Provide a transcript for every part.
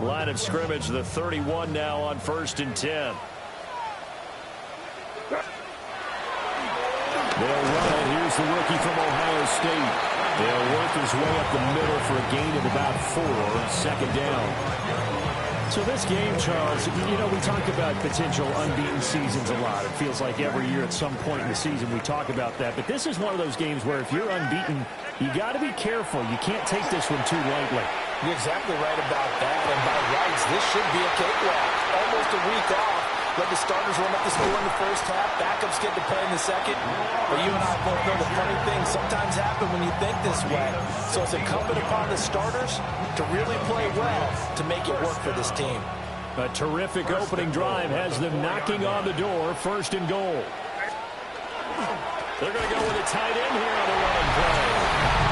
Line of scrimmage, the 31 now on 1st and 10. They'll run it. Here's the rookie from Ohio State. They'll work his way up the middle for a gain of about 4, 2nd down. So this game, Charles, you know, we talk about potential unbeaten seasons a lot. It feels like every year at some point in the season we talk about that. But this is one of those games where if you're unbeaten, you got to be careful. You can't take this one too lightly. You're exactly right about that. And by rights, this should be a cakewalk. Almost a week off. Let the starters run up the score in the first half. Backups get to play in the second. But you and I both know the funny things sometimes happen when you think this way. So it's incumbent upon the starters to really play well to make it work for this team. A terrific opening drive has them knocking on the door. 1st and goal. They're going to go with a tight end here on the running play.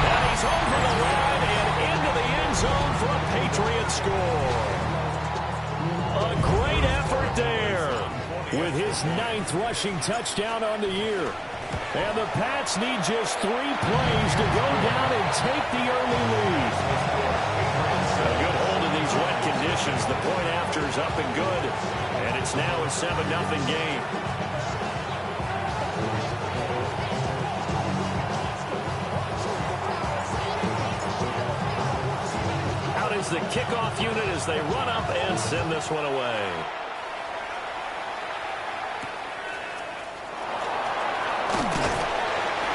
And he's over the line and into the end zone for a Patriot score. A great effort there. With his 9th rushing touchdown on the year. And the Pats need just 3 plays to go down and take the early lead. A good hold in these wet conditions. The point after is up and good. And it's now a 7-0 game. Out is the kickoff unit as they run up and send this one away.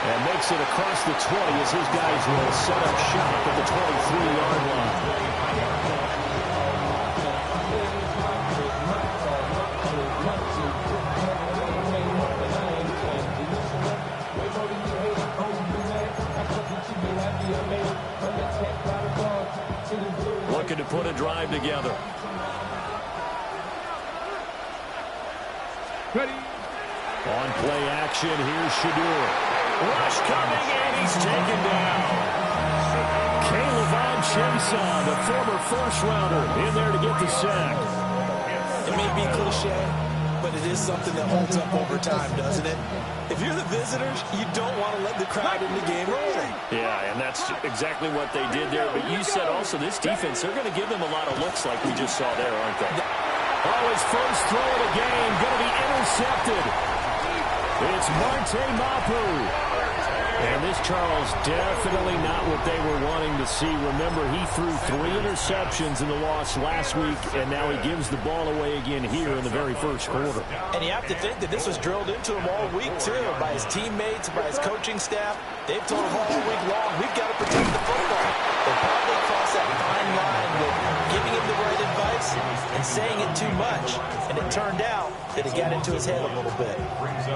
And makes it across the 20 as his guys will set up shop at the 23-yard line. Looking to put a drive together. Ready. On play action, here's Shadur. Rush coming, and he's taken down. Caleb Chason, the former first-rounder, in there to get the sack. It may be cliche, but it is something that holds up over time, doesn't it? If you're the visitors, you don't want to let the crowd in the game early. Yeah, and that's exactly what they did there. But you said also this defense, they're going to give them a lot of looks like we just saw there, aren't they? Oh, his first throw of the game going to be intercepted. It's Marte Mapu. And this, Charles, definitely not what they were wanting to see. Remember, he threw 3 interceptions in the loss last week, and now he gives the ball away again here in the very first quarter. And you have to think that this was drilled into him all week, too, by his teammates, by his coaching staff. They've told him all week long, we've got to protect the football. They probably crossed that fine line with giving him the right advice and saying it too much. And it turned out that it got into his head a little bit.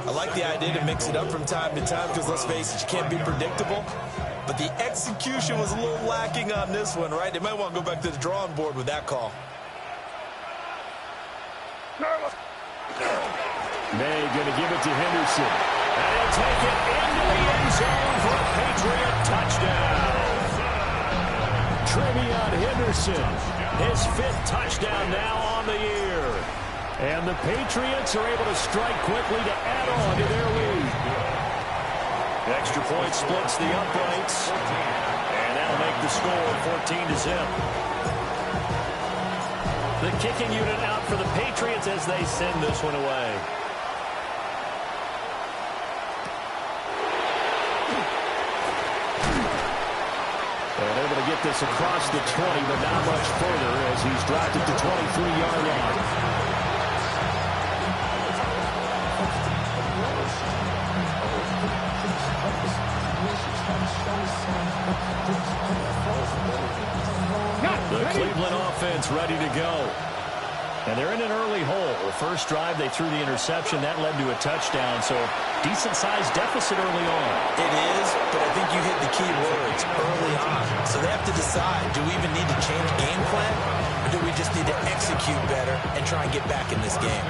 I like the idea to mix it up from time to time because, let's face it, you can't be predictable. But the execution was a little lacking on this one, right? They might want to go back to the drawing board with that call. May going to give it to Henderson. And he'll take it into the end zone for a Patriot touchdown. Trevion Henderson, his 5th touchdown now on the year. And the Patriots are able to strike quickly to add on to their lead. Extra point splits the uprights. And that'll make the score 14-0. The kicking unit out for the Patriots as they send this one away. And able to get this across the 20, but not much further as he's dropped it to 23-yard line. The Cleveland offense ready to go. And they're in an early hole. The first drive, they threw the interception. That led to a touchdown, so decent-sized deficit early on. It is, but I think you hit the key words early on. So they have to decide, do we even need to change game plan, or do we just need to execute better and try and get back in this game?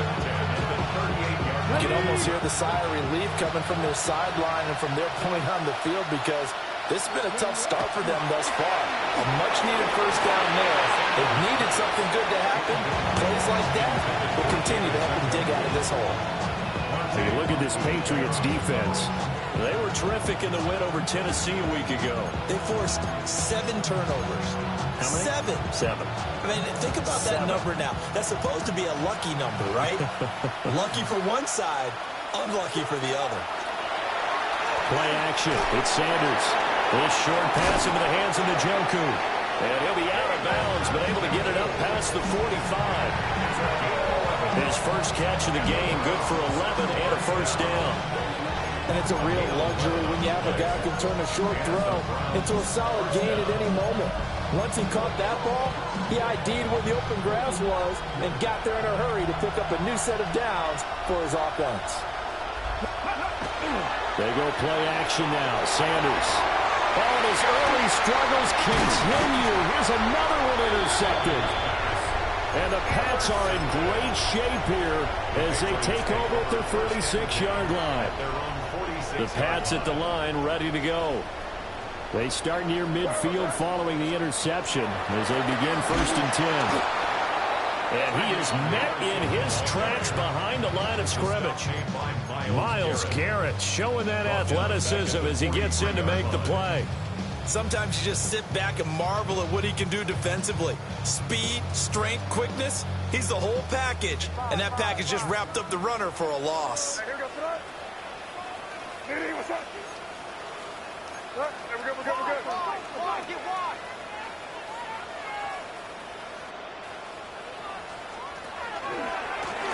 You can almost hear the sigh of relief coming from their sideline and from their point on the field because this has been a tough start for them thus far. A much-needed first down there. They've needed something good to happen. Plays like that will continue to help them dig out of this hole. So you look at this Patriots defense. They were terrific in the win over Tennessee a week ago. They forced 7 turnovers. How many? 7. I mean, think about that number now. That's supposed to be a lucky number, right? Lucky for one side, unlucky for the other. Play action. It's Sanders. This short pass into the hands of Njoku. And he'll be out of bounds, but able to get it up past the 45. His first catch of the game, good for 11 and a first down. And it's a real luxury when you have a guy who can turn a short throw into a solid gain at any moment. Once he caught that ball, he ID'd where the open grass was and got there in a hurry to pick up a new set of downs for his offense. They go play action now. Sanders. Oh, and his early struggles continue. Here's another one intercepted. And the Pats are in great shape here as they take over at their 36-yard line. The Pats at the line, ready to go. They start near midfield following the interception as they begin 1st and 10. And he is met in his tracks behind the line of scrimmage. Myles Garrett showing that athleticism as he gets in to make the play. Sometimes you just sit back and marvel at what he can do defensively. Speed, strength, quickness, he's the whole package. And that package just wrapped up the runner for a loss.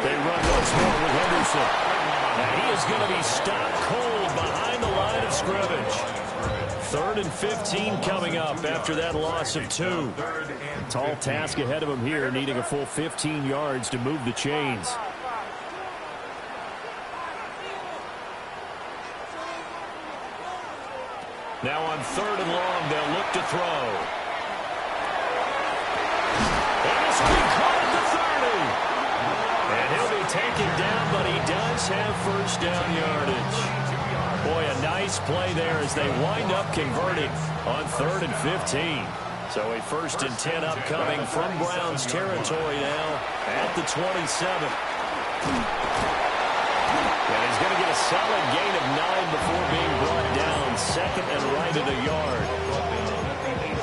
They run once more with Henderson. And he is going to be stopped cold behind the line of scrimmage. 3rd and 15 coming up after that loss of 2. Tall task ahead of him here, needing a full 15 yards to move the chains. Now on 3rd and long, they'll look to throw. And this will be caught at the 30. And he'll be taken down, but he does have first down yardage. Boy, a nice play there as they wind up converting on 3rd and 15. So a 1st and 10 upcoming from Browns territory now at the 27. And he's going to get a solid gain of 9 before being brought down. 2nd and right at a yard.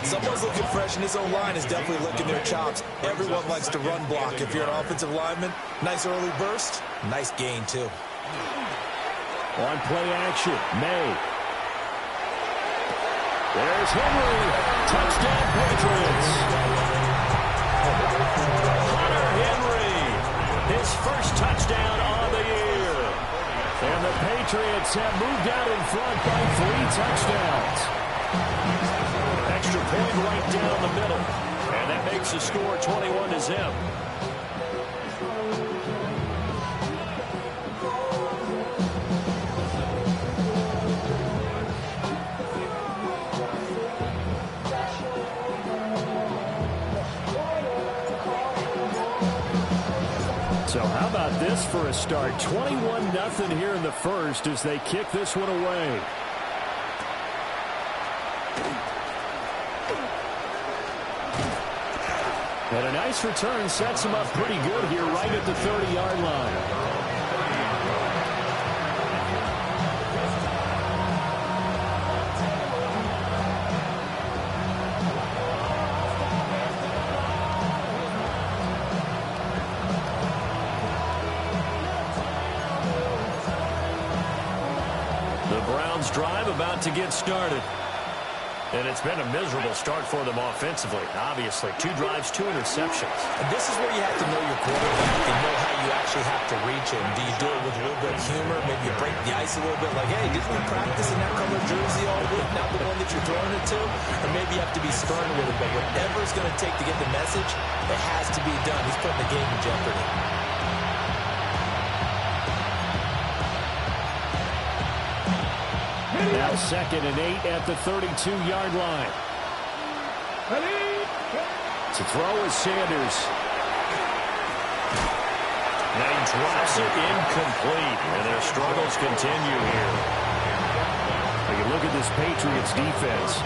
Someone's looking fresh, and his own line is definitely licking their chops. Everyone likes to run block. If you're an offensive lineman, nice early burst, nice gain too. On play action, May. There's Henry. Touchdown, Patriots. Hunter Henry, his first touchdown on the year. And the Patriots have moved out in front by 3 touchdowns. Extra point right down the middle. And that makes the score 21-0. So how about this for a start? 21-0 here in the first as they kick this one away. And a nice return sets them up pretty good here right at the 30-yard line. Drive about to get started. And it's been a miserable start for them offensively, obviously. 2 drives, 2 interceptions. And this is where you have to know your quarterback and know how you actually have to reach him. Do you do it with a little bit of humor? Maybe you break the ice a little bit like, hey, didn't we practice in that color jersey all week, not the one that you're throwing it to? Or maybe you have to be stern with it, but whatever it's going to take to get the message, it has to be done. He's putting the game in jeopardy. Now 2nd and 8 at the 32-yard line. To throw is Sanders. Now he drops it incomplete, and their struggles continue here. You look at this Patriots defense.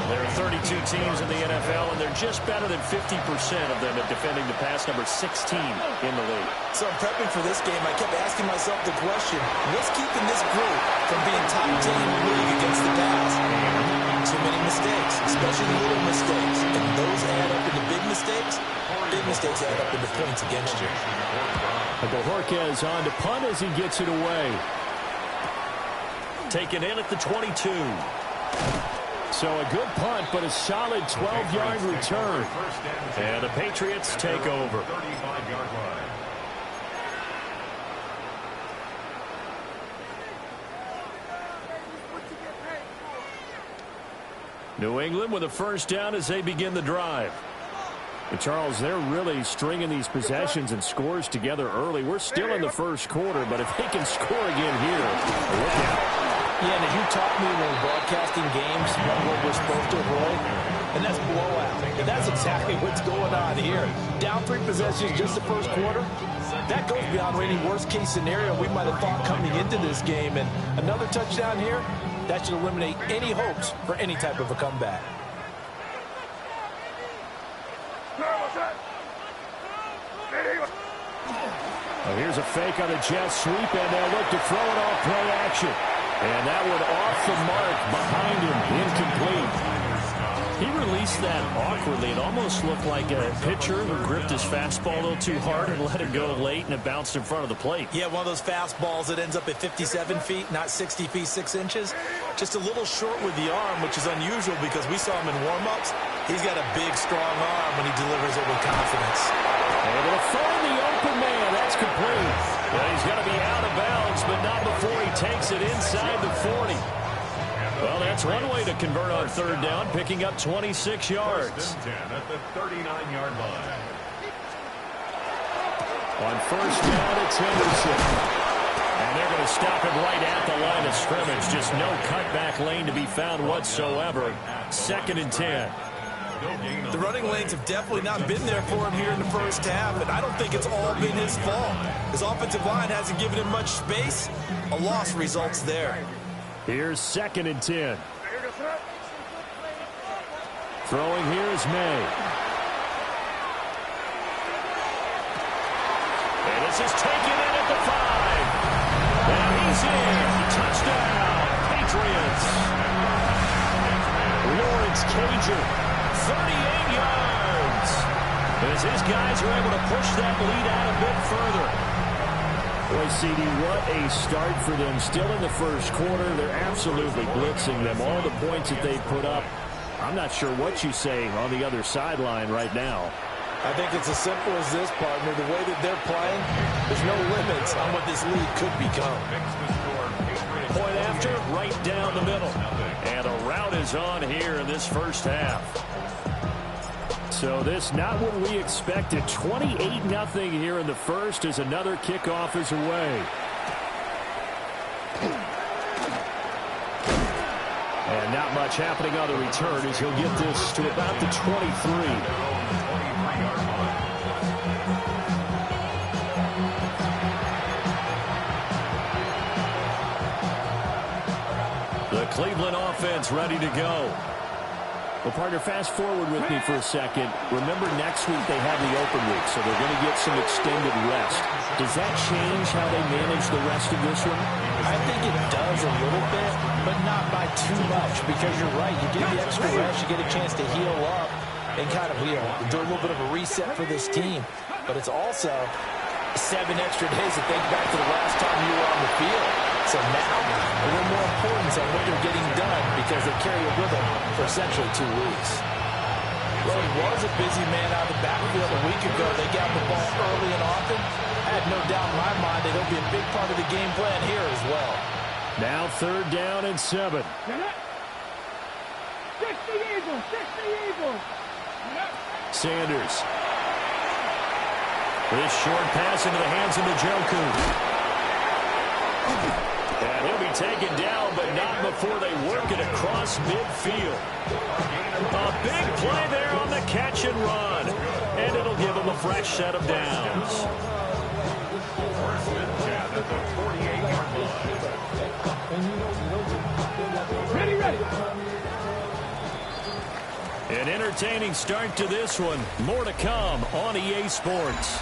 There are 32 teams in the NFL, and they're just better than 50% of them at defending the pass, number 16 in the league. So in prepping for this game, I kept asking myself the question, what's keeping this group from being top 10 in the league against the pass? Too many mistakes, especially little mistakes. And those add up into big mistakes. Big mistakes add up into points against you. Bojorquez on to punt as he gets it away. Taken in at the 22. So a good punt, but a solid 12-yard return. And the Patriots take over. New England with a first down as they begin the drive. And Charles, they're really stringing these possessions and scores together early. We're still in the first quarter, but if they can score again here, look out. Yeah, and as you taught me when broadcasting games, what we're supposed to avoid, and that's blowout. And that's exactly what's going on here. Down 3 possessions just the first quarter. That goes beyond any worst-case scenario we might have thought coming into this game. And another touchdown here, that should eliminate any hopes for any type of a comeback. Well, here's a fake on the jet sweep, and they'll look to throw it off play action. And that one off the mark behind him, incomplete. He released that awkwardly. It almost looked like a pitcher who gripped his fastball a little too hard and let it go late, and it bounced in front of the plate. Yeah, one of those fastballs that ends up at 57 feet, not 60 feet, 6 inches. Just a little short with the arm, which is unusual because we saw him in warm-ups. He's got a big, strong arm when he delivers it with confidence. Able to find the open man. That's complete. Well, he's going to be out of bounds, but not before he takes it inside the 40. Well, that's one way to convert on third down, picking up 26 yards. At the 39-yard line. On first down, it's Henderson. And they're going to stop him right at the line of scrimmage. Just no cutback lane to be found whatsoever. 2nd and 10. The running lanes have definitely not been there for him here in the first half, and I don't think it's all been his fault. His offensive line hasn't given him much space. A loss results there. Here's 2nd and 10. Throwing here is May. And this is taken in at the 5. And he's in. Touchdown, Patriots. Lawrence Cager, 38 yards. As his guys are able to push that lead out a bit further. Boy, CD, what a start for them. Still in the first quarter, they're absolutely blitzing them. All the points that they put up, I'm not sure what you say on the other sideline right now. I think it's as simple as this, partner. The way that they're playing, there's no limits on what this lead could become. Point after, right down the middle. And a rout is on here in this first half. So this not what we expected. 28-0 here in the first as another kickoff is away. And not much happening on the return as he'll get this to about the 23. The Cleveland offense ready to go. Well, partner, fast forward with me for a second. Remember, next week they have the open week, so they're going to get some extended rest. Does that change how they manage the rest of this one? I think it does a little bit, but not by too much, because you're right. You get the extra rest, you get a chance to heal up and kind of, do a little bit of a reset for this team. But it's also 7 extra days to think back to the last time you were on the field. So now, a little more importance on what they're getting done because they carry it with them for essentially 2 weeks. Well, he was a busy man out of the backfield a week ago. They got the ball early and often. I had no doubt in my mind that he'll be a big part of the game plan here as well. Now 3rd down and 7. 60 Eagles, 60 Eagles. Sanders. This short pass into the hands of Njoku. And he'll be taken down, but not before they work it across midfield. A big play there on the catch and run. And it'll give him a fresh set of downs. Ready. An entertaining start to this one. More to come on EA Sports.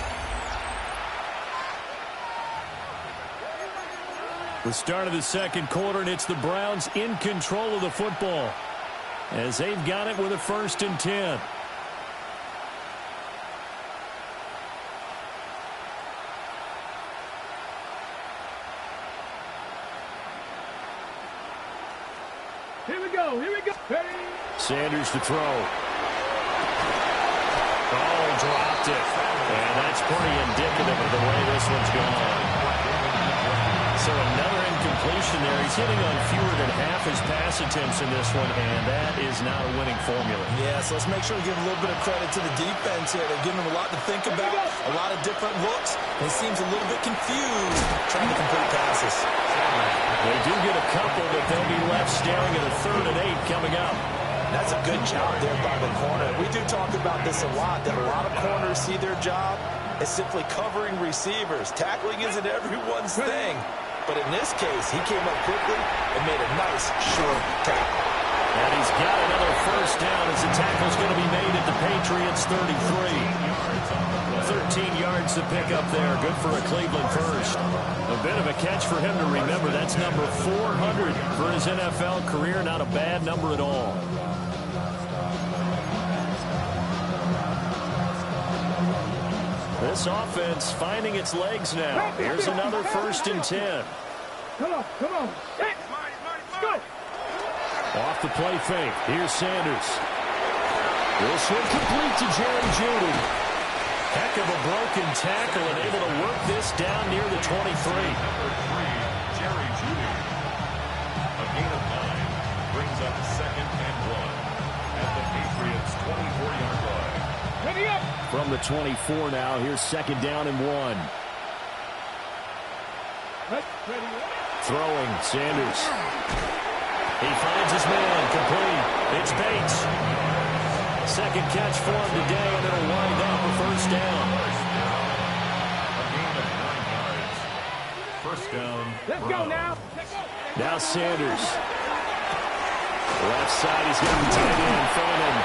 The start of the second quarter, and it's the Browns in control of the football as they've got it with a 1st and 10. Here we go. Here we go. Hey. Sanders to throw. Oh, dropped it. And that's pretty indicative of the way this one's gone. So another incompletion there. He's hitting on fewer than half his pass attempts in this one, and that is not a winning formula. Yeah, so let's make sure we give a little bit of credit to the defense here. They're giving him a lot to think about, a lot of different looks, and he seems a little bit confused trying to complete passes. They do get a couple, but they'll be left staring at a 3rd and 8 coming up. That's a good job there by the corner. We do talk about this a lot, that a lot of corners see their job as simply covering receivers. Tackling isn't everyone's thing. But in this case, he came up quickly and made a nice, short tackle. And he's got another 1st down as the tackle's going to be made at the Patriots' 33. 13 yards to pick up there. Good for a Cleveland first. A bit of a catch for him to remember. That's number 400 for his NFL career. Not a bad number at all. This offense finding its legs now. Here's another 1st and 10. Come on, come on. Let's go. Off the play fake. Here's Sanders. This one complete to Jerry Jeudy. Heck of a broken tackle and able to work this down near the 23. Jerry Jeudy. A gain of 9 brings up 2nd and 1 at the Patriots' 24-yard line. Ready up. From the 24 now, here's 2nd down and 1. Ready up. Throwing, Sanders. He finds his man, complete. It's Bates. 2nd catch for him today, and it'll wind up a 1st down. A gain of 9 yards. 1st down. Let's go now. Now Sanders. Left side, he's got the tight end, Foreman.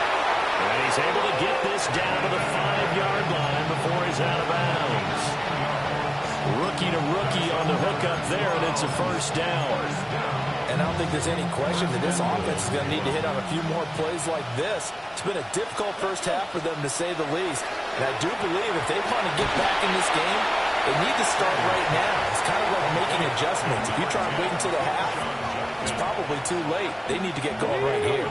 And he's able to get this down to the 5-yard line before he's out of bounds. Rookie to rookie on the hook up there, and it's a 1st down. And I don't think there's any question that this offense is going to need to hit on a few more plays like this. It's been a difficult first half for them, to say the least. And I do believe if they want to get back in this game, they need to start right now. It's kind of like making adjustments. If you try and wait until the half, it's probably too late. They need to get going right here.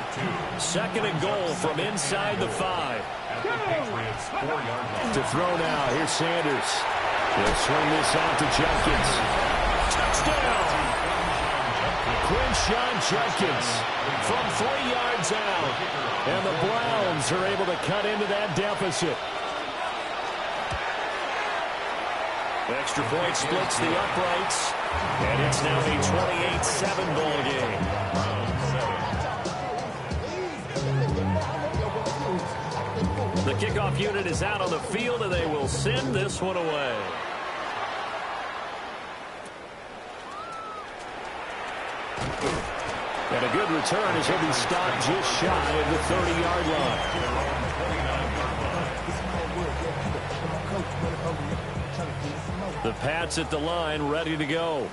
2nd and goal from inside the 5. Patriots 4-yard line. To throw now, here's Sanders. He'll swing this out to Jenkins. Touchdown! Quinshawn Jenkins from 3 yards out. And the Browns are able to cut into that deficit. Extra point splits the uprights. And it's now a 28-7 ball game. The kickoff unit is out on the field, and they will send this one away. And a good return as he'll be stopped just shy of the 30-yard line. The Pats at the line, ready to go.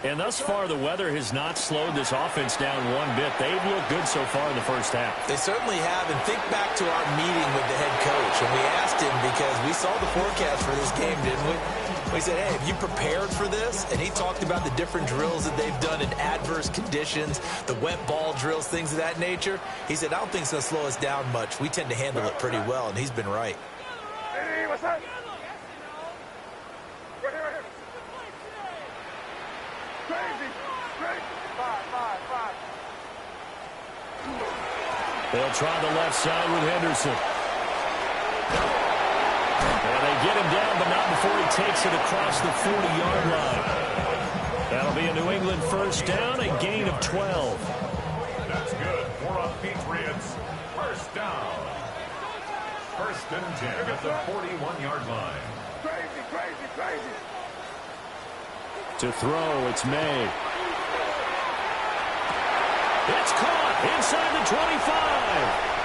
And thus far, the weather has not slowed this offense down one bit. They've looked good so far in the first half. They certainly have. And think back to our meeting with the head coach. And we asked him, because we saw the forecast for this game, didn't we? We said, hey, have you prepared for this? And he talked about the different drills that they've done in adverse conditions, the wet ball drills, things of that nature. He said, I don't think it's going to slow us down much. We tend to handle it pretty well, and he's been right. Hey, what's up? Crazy. Five. They'll try the left side with Henderson. And they get him down, but not before he takes it across the 40-yard line. That'll be a New England 1st down, a gain of 12. That's good for a Patriots 1st down. 1st and 10 at the 41-yard line. Crazy. To throw, it's May. It's caught inside the 25.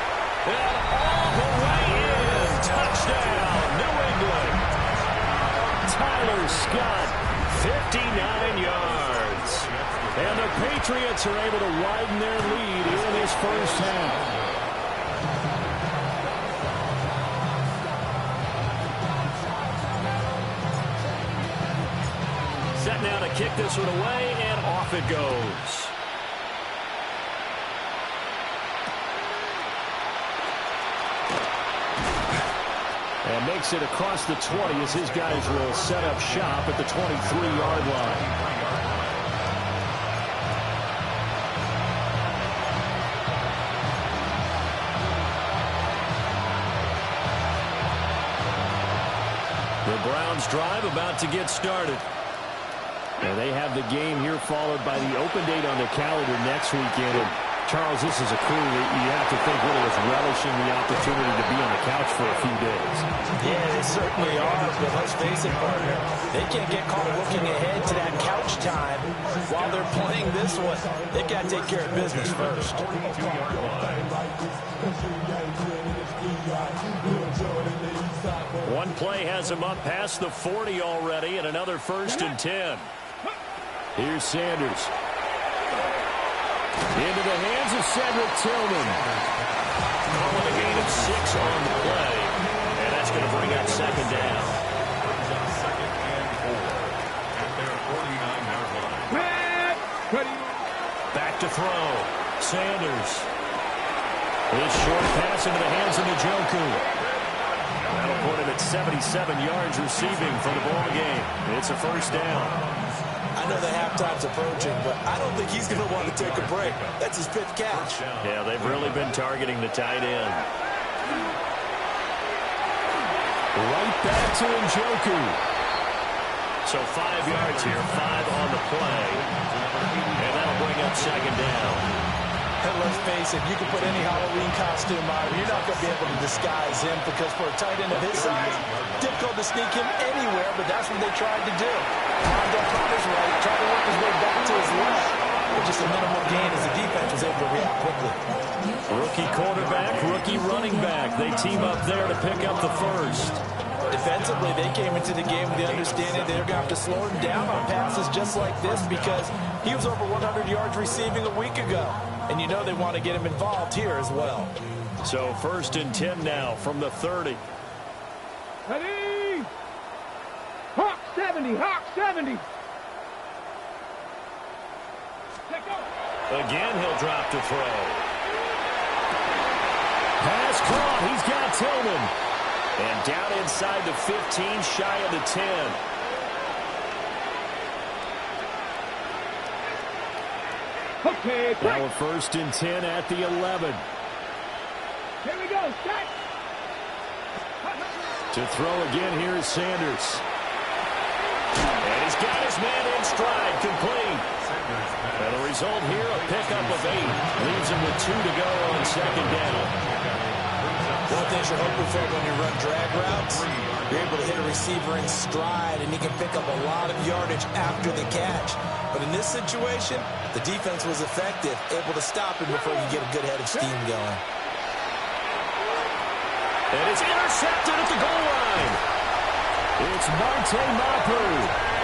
59 yards. And the Patriots are able to widen their lead here in this first half. Set now to kick this one away, and off it goes. And makes it across the 20 as his guys will set up shop at the 23-yard line. The Browns drive about to get started. And they have the game here followed by the open date on the calendar next weekend. And Charles, this is a crew that you have to think really is relishing the opportunity to be on the couch for a few days. Yeah, they certainly are, but let's face it, partner. They can't get caught looking ahead to that couch time while they're playing this one. They've got to take care of business first. One play has him up past the 40 already, and another 1st and 10. Here's Sanders. Into the hands of Cedric Tillman. Calling a gain of 6 on the play, and that's going to bring up 2nd down. Back to throw. Sanders. His short pass into the hands of Njoku. That'll put him at 77 yards receiving for the ball game. It's a 1st down. I know the halftime's approaching, but I don't think he's going to want to take a break. That's his 5th catch. Yeah, they've really been targeting the tight end. Right back to Njoku. So 5 yards here, 5 on the play. And that'll bring up 2nd down. And let's face it, you can put any Halloween costume on, you're not going to be able to disguise him because for a tight end of his size, difficult to sneak him anywhere, but that's what they tried to do. Wound up on his right, tried to work his way back to his left, but just a minimal gain as the defense was able to react quickly. Rookie quarterback, rookie running back. They team up there to pick up the 1st. Defensively, they came into the game with the understanding they're going to have to slow him down on passes just like this because he was over 100 yards receiving a week ago. And you know they want to get him involved here as well. So 1st and 10 now from the 30. Ready? Hawk 70, Hawk 70. Let go. Again, he'll drop to throw. Pass caught. He's got Tillman. And down inside the 15, shy of the 10. Okay, Now a 1st and 10 at the 11. Here we go, set. To throw again, here is Sanders. And he's got his man in stride, complete. And the result here, a pickup of 8. Leaves him with 2 to go on 2nd down. One thing you're hoping for when you run drag routes, you're able to hit a receiver in stride, and he can pick up a lot of yardage after the catch. But in this situation, the defense was effective, able to stop him before he could get a good head of steam going. And it's intercepted at the goal line. It's Marte Mapu.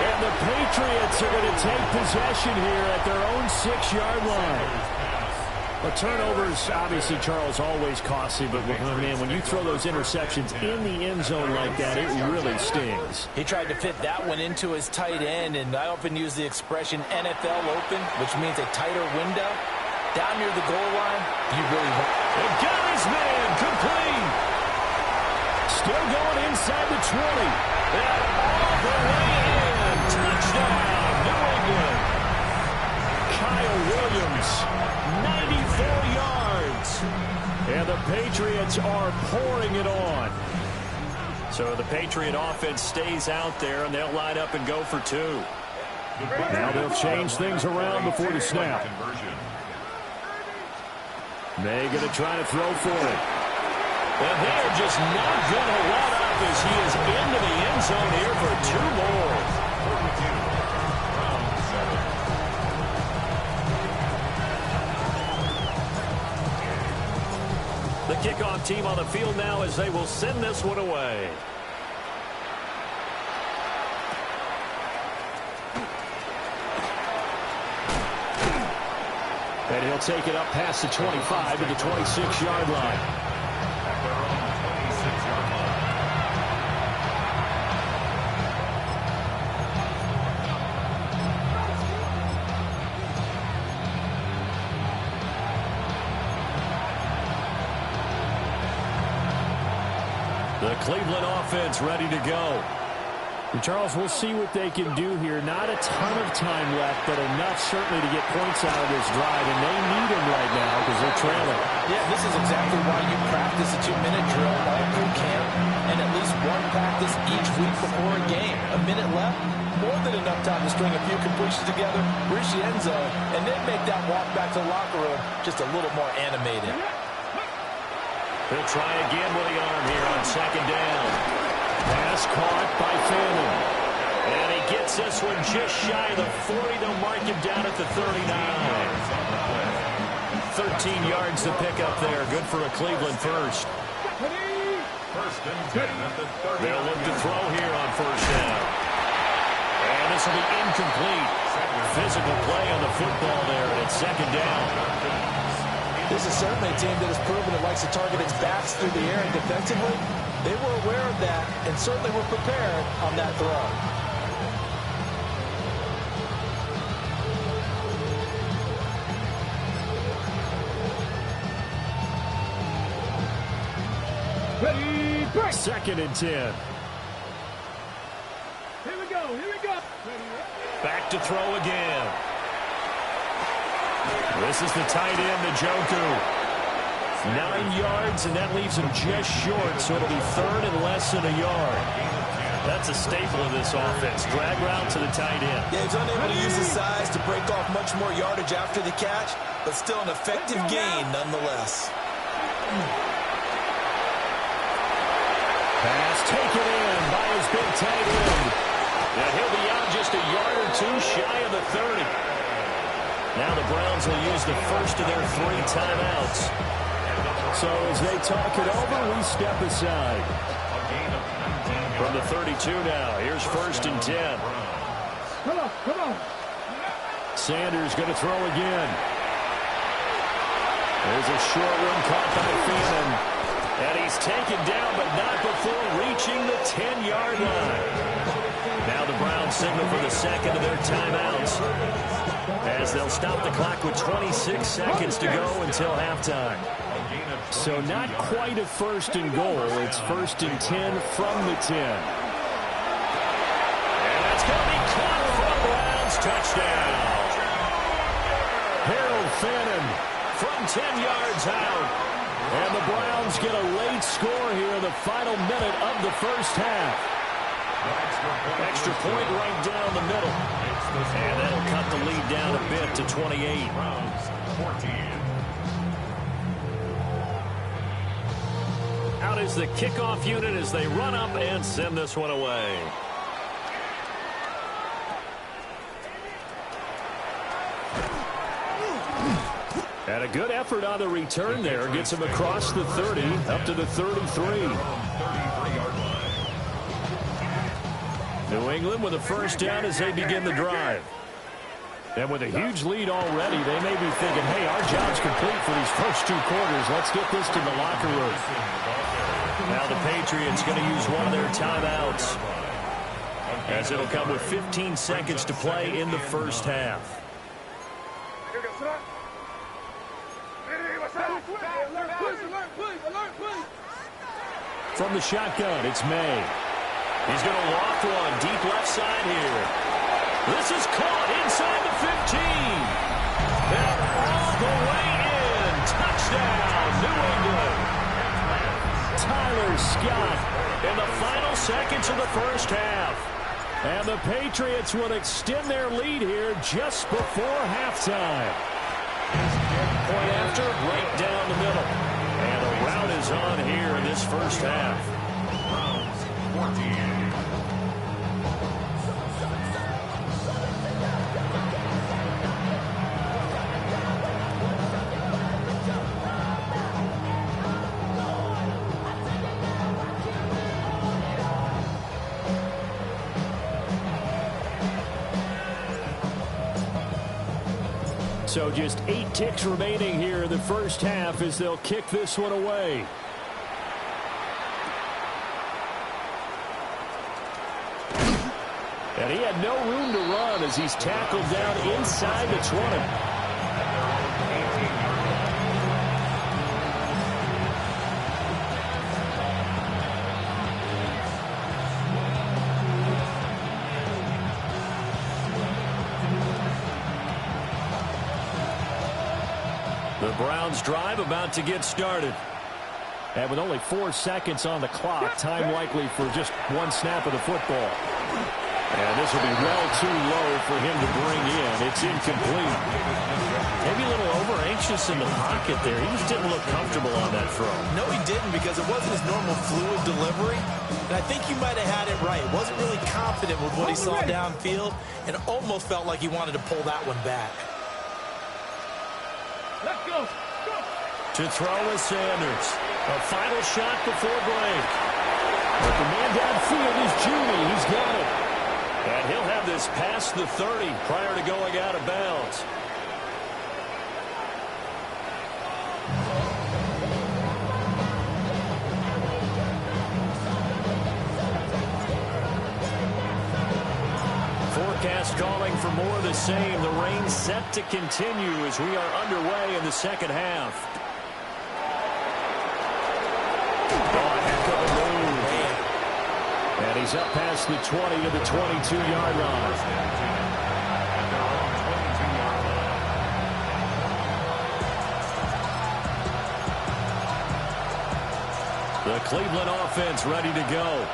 And the Patriots are going to take possession here at their own 6-yard line. But turnovers, obviously, Charles, always costly. But, man, when you throw those interceptions in the end zone like that, it really stings. He tried to fit that one into his tight end, and I often use the expression NFL open, which means a tighter window. Down near the goal line, you really want. And got his man, complete. Still going inside the 20. And all the way in. Touchdown, New England. Kyle Williams, 94 yards. And the Patriots are pouring it on. So the Patriot offense stays out there, and they'll line up and go for 2. Now they'll change things around before the snap. May going to try to throw for it. And they're just not going to let up as he is into the end zone here for 2 more. The kickoff team on the field now as they will send this one away. he'll take it up past the 25 to the 26-yard line. The Cleveland offense ready to go. And Charles, we'll see what they can do here. Not a ton of time left, but enough certainly to get points out of this drive, and they need them right now because they're trailing. Yeah, this is exactly why you practice a 2-minute drill all through camp and at least one practice each week before a game. A minute left, more than enough time to string a few completions together, reach the end zone, and then make that walk back to the locker room just a little more animated. He'll try again with the arm here on second down. Pass caught by Fannin. And he gets this one just shy of the 40. They'll mark him down at the 39. 13 yards to pick up there. Good for a Cleveland first. They'll look to throw here on first down. And this will be incomplete. Physical play on the football there, and it's second down. This is certainly a team that has proven it likes to target its backs through the air and defensively. They were aware of that and certainly were prepared on that throw. Ready, break. Second and 10. Here we go, here we go. Back to throw again. This is the tight end, Njoku. 9 yards, and that leaves him just short, so it'll be third and less than a yard. That's a staple of this offense. Drag route to the tight end. Yeah, he's unable to use his size to break off much more yardage after the catch, but still an effective gain nonetheless. Pass taken in by his big tight end. And he'll be out just a yard or two shy of the 30. Now the Browns will use the first of their 3 timeouts. So as they talk it over, we step aside. From the 32 now, here's first and 10. Come on, come on. Sanders going to throw again. There's a short one caught by Fannin. And he's taken down, but not before reaching the 10-yard line. Now the Browns signal for the second of their timeouts, as they'll stop the clock with 26 seconds to go until halftime. So not quite a first and goal. It's first and 10 from the 10. And that's going to be caught for the Browns. Touchdown. Harold Fannin From 10 yards out. And the Browns get a late score here in the final minute of the first half. Extra point right down the middle. And that'll cut the lead down a bit to 28. Out is the kickoff unit as they run up and send this one away. And a good effort on the return there. Gets him across the 30, up to the 33. New England with a first down as they begin the drive. And with a huge lead already, they may be thinking, hey, our job's complete for these first 2 quarters. Let's get this to the locker room. Now the Patriots going to use one of their timeouts, as it'll come with 15 seconds to play in the first half. From the shotgun, it's May. He's going to loft one deep left side here. This is caught inside the 15. And all the way in. Touchdown, New England. Tyler Scott In the final seconds of the first half. And the Patriots will extend their lead here just before halftime. Point after, right down the middle. And a rout is on here in this first half. So just 8 ticks remaining here in the first half as they'll kick this one away. And he had no room to run as he's tackled down inside the 20. The Browns drive about to get started. And with only 4 seconds on the clock, time likely for just one snap of the football. And this will be well too low for him to bring in. It's incomplete. Maybe a little over-anxious in the pocket there. He just didn't look comfortable on that throw. No, he didn't, because it wasn't his normal fluid delivery. And I think you might have had it right. Wasn't really confident with what he saw downfield and almost felt like he wanted to pull that one back. Let's go. To throw is Sanders. A final shot before break. But the man downfield is Judy. He's got it. And he'll have this past the 30 prior to going out of bounds. Forecast calling for more of the same. The rain set to continue as we are underway in the second half. And he's up past the 20 to the 22-yard line. The Cleveland offense ready to go.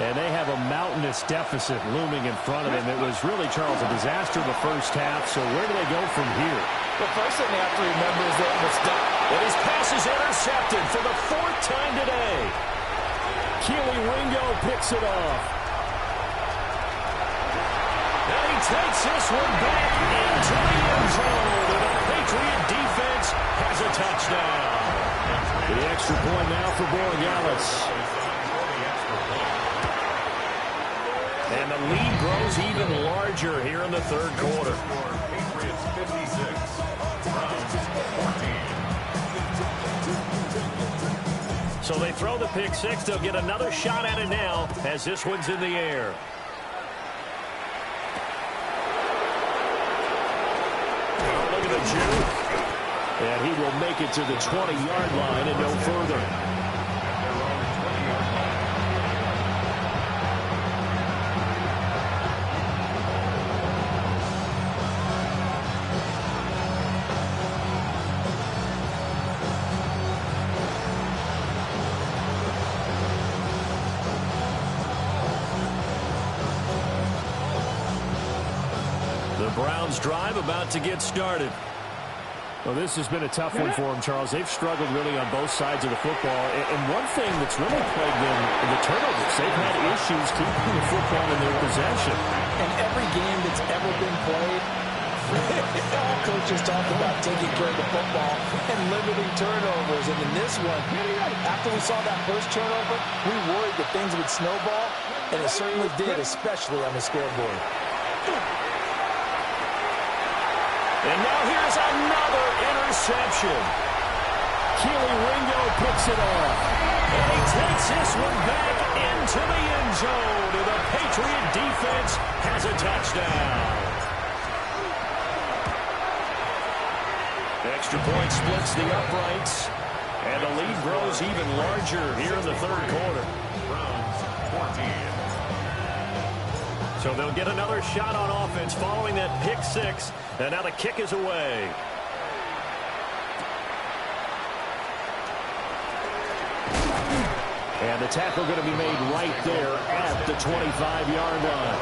And they have a mountainous deficit looming in front of them. It was really, Charles, a disaster in the first half. So where do they go from here? The first thing they have to remember is they almost stopped. And his pass is intercepted for the 4th time today. Keely Ringo picks it off. And he takes this one back into the end zone. And the Patriot defense has a touchdown. The extra point now for Borregales. And the lead grows even larger here in the third quarter. Patriots 56, Browns 14. So they throw the pick six. They'll get another shot at it now as this one's in the air. Oh, look at the juke. And he will make it to the 20-yard line and no further. Browns drive about to get started. Well, this has been a tough one for them, Charles. They've struggled really on both sides of the football. And one thing that's really plagued them, the turnovers. They've had issues keeping the football in their possession. And every game that's ever been played, all coaches talk about taking care of the football and limiting turnovers. And in this one, after we saw that first turnover, we worried that things would snowball, and it certainly did, especially on the scoreboard. And now here's another interception. Keely Ringo picks it off. And he takes this one back into the end zone. And the Patriot defense has a touchdown. Extra point splits the uprights. And the lead grows even larger here in the third quarter. Browns 14. So they'll get another shot on offense following that pick six. And now the kick is away. And the tackle going to be made right there at the 25-yard line.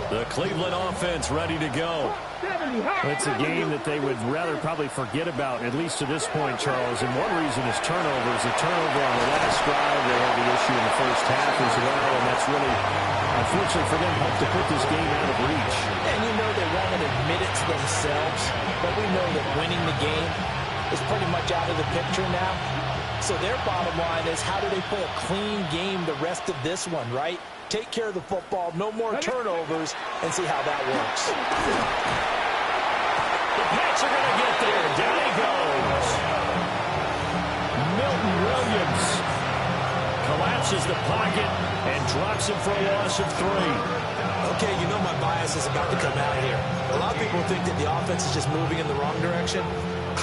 The Cleveland offense ready to go. It's a game that they would rather probably forget about, at least to this point, Charles. And one reason is turnovers. A turnover on the last drive, they had the issue in the first half as well, and that's really, unfortunately for them, helped to put this game out of reach. And you know they won't admit it to themselves, but we know that winning the game is pretty much out of the picture now. So their bottom line is, how do they play a clean game the rest of this one, right? Take care of the football, no more turnovers, and see how that works. The Pats are going to get there. Down he goes. Milton Williams collapses the pocket and drops him for a loss of 3. Okay, you know my bias is about to come out here. A lot of people think that the offense is just moving in the wrong direction.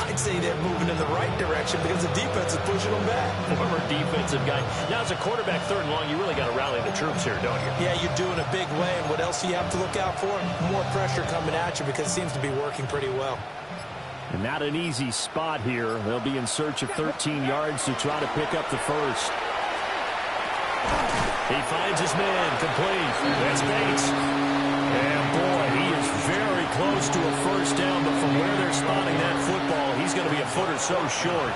I'd say they're moving in the right direction because the defense is pushing them back. Former defensive guy. Now, as a quarterback, 3rd and long, you really got to rally the troops here, don't you? Yeah, you do in a big way. And what else do you have to look out for? More pressure coming at you because it seems to be working pretty well. And not an easy spot here. They'll be in search of 13 yards to try to pick up the first. He finds his man complete. That's Bates. And boy, he is very close to a first down, but from where they're spotting that football, he's going to be a foot or so short.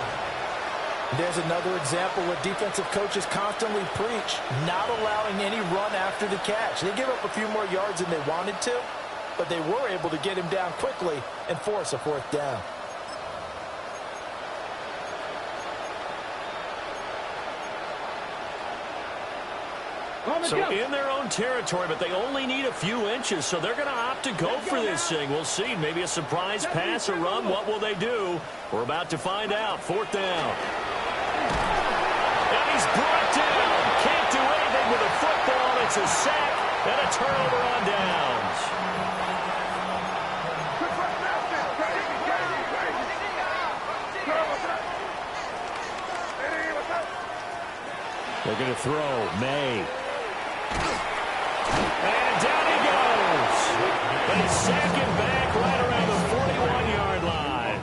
There's another example where defensive coaches constantly preach, not allowing any run after the catch. They give up a few more yards than they wanted to, but they were able to get him down quickly and force a 4th down. So in their own territory, but they only need a few inches, so they're going to opt to go for this thing. We'll see. Maybe a surprise pass or run. What will they do? We're about to find out. 4th down. And he's brought down. Can't do anything with a football. It's a sack and a turnover on downs. They're going to throw. May. And down he goes. They sack him back right around the 41-yard line.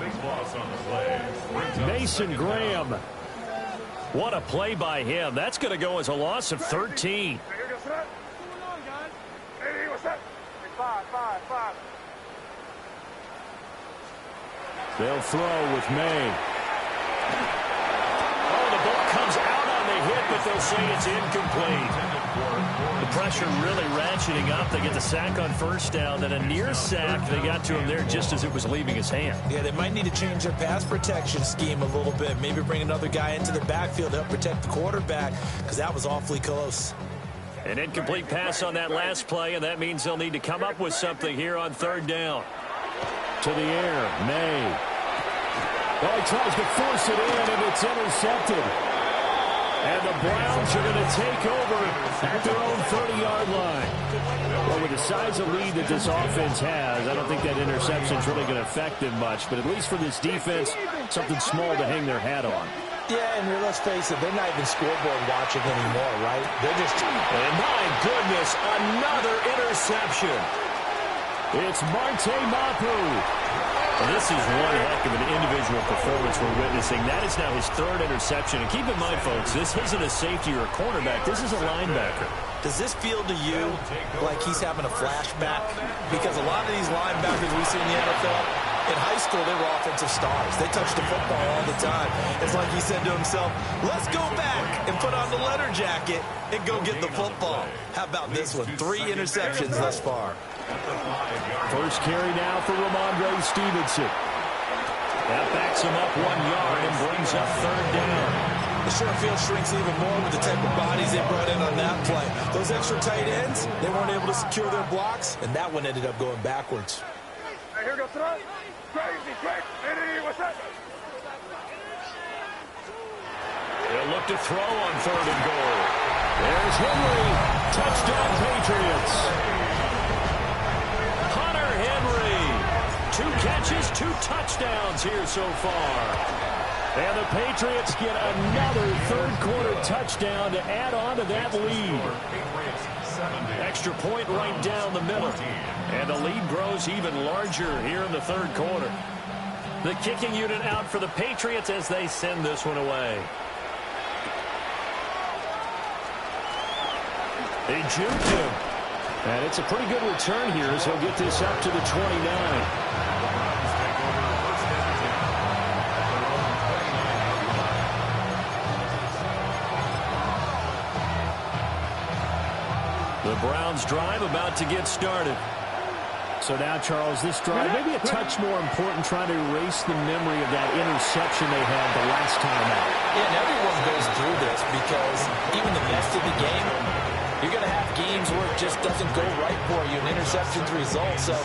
Mason Graham. What a play by him. That's going to go as a loss of 13. They'll throw with May. Oh, the ball comes out on the hit, but they'll say it's incomplete. The pressure really ratcheting up. They get the sack on first down, then a near sack. They got to him there just as it was leaving his hand. Yeah, they might need to change their pass protection scheme a little bit. Maybe bring another guy into the backfield to help protect the quarterback, because that was awfully close. An incomplete pass on that last play, and that means they'll need to come up with something here on 3rd down. To the air, May. Oh, he tries to force it in, and it's intercepted. And the Browns are going to take over at their own 30-yard line. Well, with the size of lead that this offense has, I don't think that interception is really going to affect them much. But at least for this defense, something small to hang their hat on. Yeah, and let's face it, they're not even scoreboard watching anymore, right? They're just... And my goodness, another interception. It's Marte Mapu. Well, this is one heck of an individual performance we're witnessing. That is now his 3rd interception. And keep in mind, folks, this isn't a safety or a cornerback. This is a linebacker. Does this feel to you like he's having a flashback? Because a lot of these linebackers we see in the NFL, in high school, they were offensive stars. They touched the football all the time. It's like he said to himself, let's go back and put on the leather jacket and go get the football. How about this one? 3 interceptions thus far. First carry now for Ramondre Stevenson. That backs him up 1 yard and brings up 3rd down. The short field shrinks even more with the type of bodies they brought in on that play. Those extra tight ends, they weren't able to secure their blocks, and that one ended up going backwards. Hey, here goes tonight. Crazy, crazy. Hey, what's that? They'll look to throw on 3rd and goal. There's Henry. Touchdown, Patriots. Hunter Henry. 2 catches, 2 touchdowns here so far. And the Patriots get another 3rd quarter touchdown to add on to that lead. Extra point right down the middle. And the lead grows even larger here in the 3rd quarter. The kicking unit out for the Patriots as they send this one away. They juked him. And it's a pretty good return here as he'll get this up to the 29. The Browns drive about to get started. So now, Charles, this drive maybe a touch more important, trying to erase the memory of that interception they had the last time out. Yeah, and everyone goes through this because even the best of the game, you're going to have games where it just doesn't go right for you, and interceptions result. So,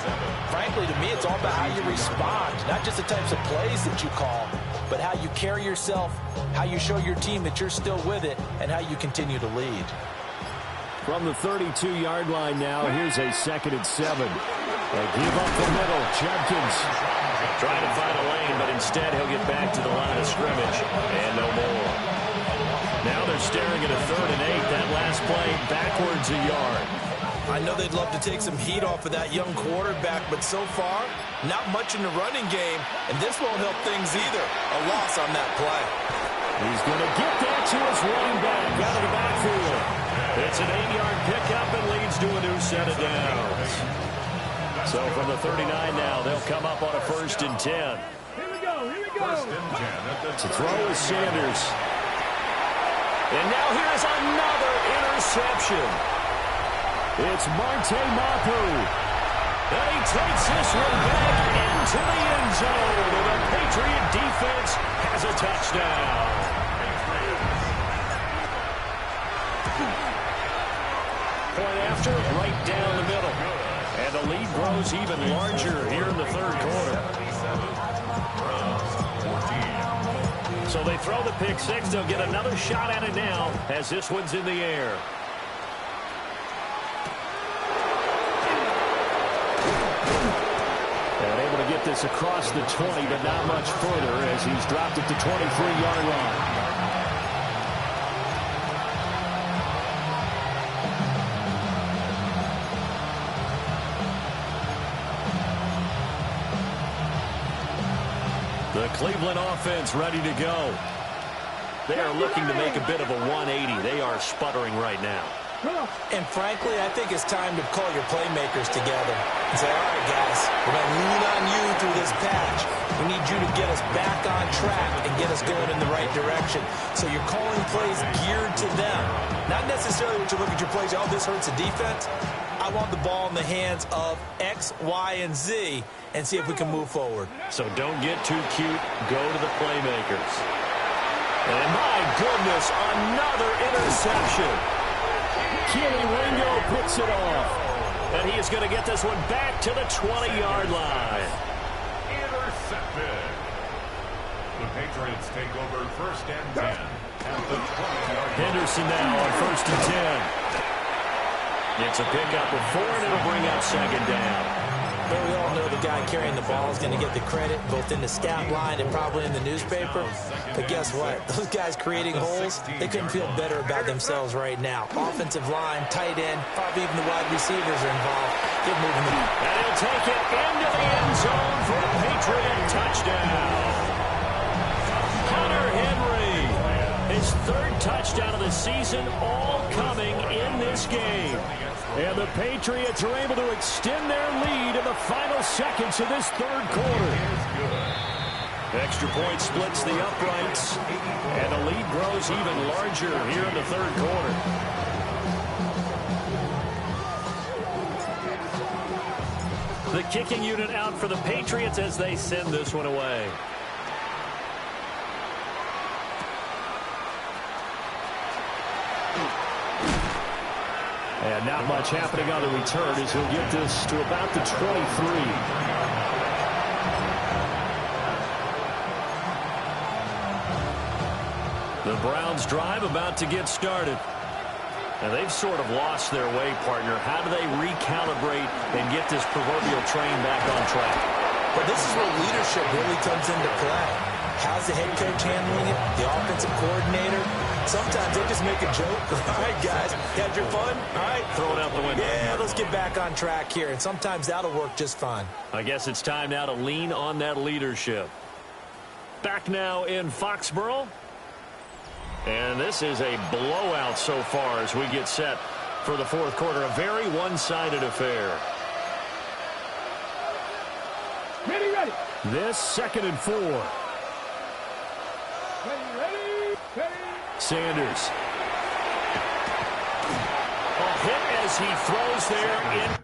frankly, to me, it's all about how you respond, not just the types of plays that you call, but how you carry yourself, how you show your team that you're still with it, and how you continue to lead. From the 32-yard line now, here's a 2nd and 7. They give up the middle. Judkins trying to find a lane, but instead he'll get back to the line of scrimmage and no more. Now they're staring at a 3rd and 8. That last play backwards a yard. I know they'd love to take some heat off of that young quarterback, but so far, not much in the running game, and this won't help things either. A loss on that play. He's going to get that to his running back out of the backfield. It's an 8-yard pickup and leads to a new set of downs. So from the 39 now, they'll come up on a 1st and 10. Here we go. First and 10. To throw is Sanders. And now here's another interception. It's Marte Mapu. And he takes this one back into the end zone. And the Patriot defense has a touchdown. Point after, right down the middle. And the lead grows even larger here in the 3rd quarter. So they throw the pick 6. They'll get another shot at it now as this one's in the air. And able to get this across the 20, but not much further as he's dropped at the 23-yard line. The Cleveland offense ready to go. They are looking to make a bit of a 180. They are sputtering right now. And frankly, I think it's time to call your playmakers together and say, all right, guys, we're going to lean on you through this patch. We need you to get us back on track and get us going in the right direction. So you're calling plays geared to them. Not necessarily what you look at your plays, oh, this hurts the defense. I want the ball in the hands of X, Y, and Z and see if we can move forward. So don't get too cute. Go to the playmakers. And my goodness, another interception. Kenny Ringo picks it off. And he is going to get this one back to the 20-yard line. Intercepted. The Patriots take over 1st and 10 at the 20-yard line. Henderson now on 1st and 10. It's a pickup of 4, and it'll bring up 2nd down. But we all know the guy carrying the ball is going to get the credit both in the stat line and probably in the newspaper. But guess what? Those guys creating holes, they couldn't feel better about themselves right now. Offensive line, tight end, probably even the wide receivers are involved. Get moving the ball. And he'll take it into the end zone for a Patriot touchdown. Hunter Henry, his 3rd touchdown of the season, all coming in this game. And the Patriots are able to extend their lead in the final seconds of this 3rd quarter. Extra point splits the uprights, and the lead grows even larger here in the 3rd quarter. The kicking unit out for the Patriots as they send this one away. And not much happening on the return as he'll get this to about the 23. The Browns drive about to get started. And they've sort of lost their way, partner. How do they recalibrate and get this proverbial train back on track? But this is where leadership really comes into play. How's the head coach handling it? The offensive coordinator? Sometimes they just make a joke. All right, guys, had your fun? All right. Throw it out the window. Yeah, let's get back on track here. And sometimes that'll work just fine. I guess it's time now to lean on that leadership. Back now in Foxborough. And this is a blowout so far as we get set for the fourth quarter. A very one-sided affair. Ready. This 2nd and 4. Ready. Sanders. A hit as he throws there in.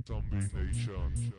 Zombie Nation.